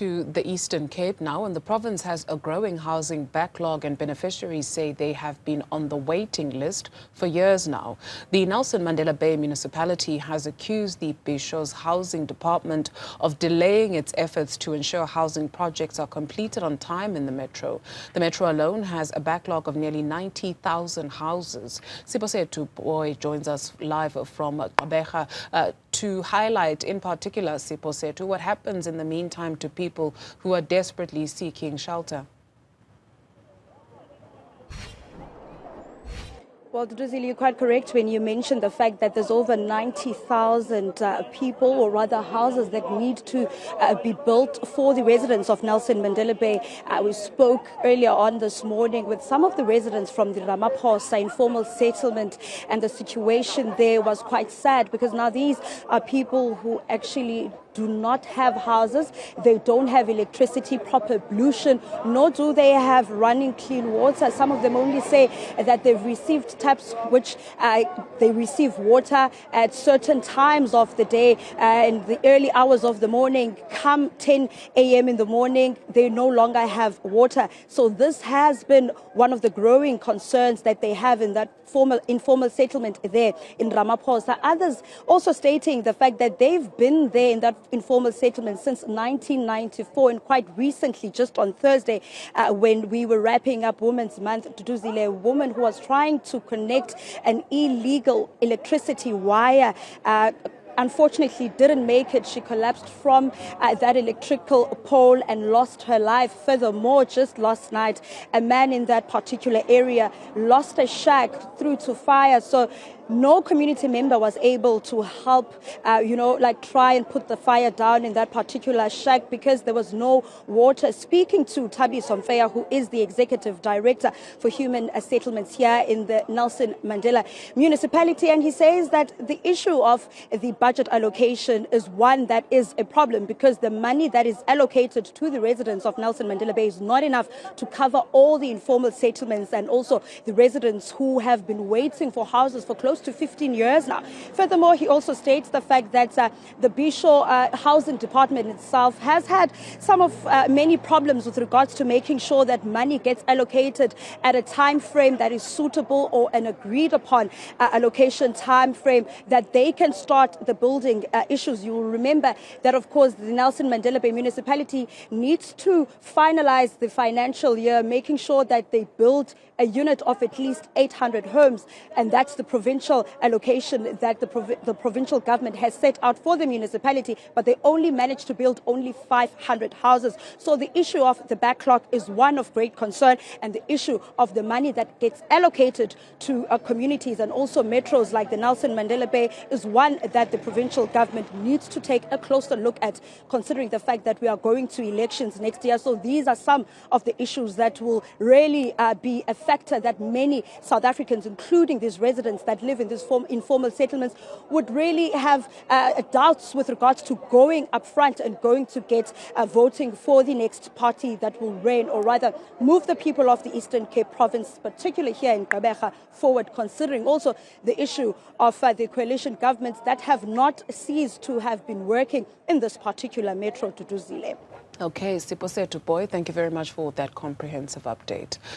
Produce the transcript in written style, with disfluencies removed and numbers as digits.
to the Eastern Cape now, and the province has a growing housing backlog, and beneficiaries say they have been on the waiting list for years now. The Nelson Mandela Bay municipality has accused the Bhisho's housing department of delaying its efforts to ensure housing projects are completed on time in the metro. The metro alone has a backlog of nearly 90,000 houses. Siposetu Boy joins us live from Gqeberha to highlight in particular, Siposetu, what happens in the meantime to people who are desperately seeking shelter. Well, Duduzile, you're quite correct when you mentioned the fact that there's over 90,000 people, or rather houses, that need to be built for the residents of Nelson Mandela Bay. We spoke earlier on this morning with some of the residents from the Ramaphosa informal settlement, and the situation there was quite sad, because now these are people who actually do not have houses, they don't have electricity, proper pollution, nor do they have running clean water. Some of them only say that they've received taps which they receive water at certain times of the day, in the early hours of the morning. Come 10 a.m. in the morning, they no longer have water. So this has been one of the growing concerns that they have in that informal settlement there in Ramaphosa. Others also stating the fact that they've been there in that informal settlement since 1994, and quite recently, just on Thursday, when we were wrapping up Women's Month, Duduzile, a woman who was trying to connect an illegal electricity wire unfortunately didn't make it. She collapsed from that electrical pole and lost her life. Furthermore, just last night, a man in that particular area lost a shack through to fire. So no community member was able to help, try and put the fire down in that particular shack because there was no water. Speaking to Thabiso Mfeya, who is the Executive Director for Human Settlements here in the Nelson Mandela municipality, and he says that the issue of the budget allocation is one that is a problem, because the money that is allocated to the residents of Nelson Mandela Bay is not enough to cover all the informal settlements and also the residents who have been waiting for houses for close to 15 years now. Furthermore, he also states the fact that the Bhisho housing department itself has had many problems with regards to making sure that money gets allocated at a time frame that is suitable, or an agreed upon allocation time frame that they can start the building issues. You will remember that, of course, the Nelson Mandela Bay municipality needs to finalize the financial year, making sure that they build a unit of at least 800 homes, and that's the provincial allocation that the provincial government has set out for the municipality, but they only managed to build only 500 houses. So the issue of the backlog is one of great concern, and the issue of the money that gets allocated to communities and also metros like the Nelson Mandela Bay is one that the provincial government needs to take a closer look at, considering the fact that we are going to elections next year. So these are some of the issues that will really be a factor that many South Africans, including these residents that live in these informal settlements, would really have doubts with regards to going up front and going to get voting for the next party that will reign, or rather move the people of the Eastern Cape province, particularly here in Gqeberha, forward, considering also the issue of the coalition governments that have not ceased to have been working in this particular metro, Duduzile. Okay, Siposetu Boy, thank you very much for that comprehensive update.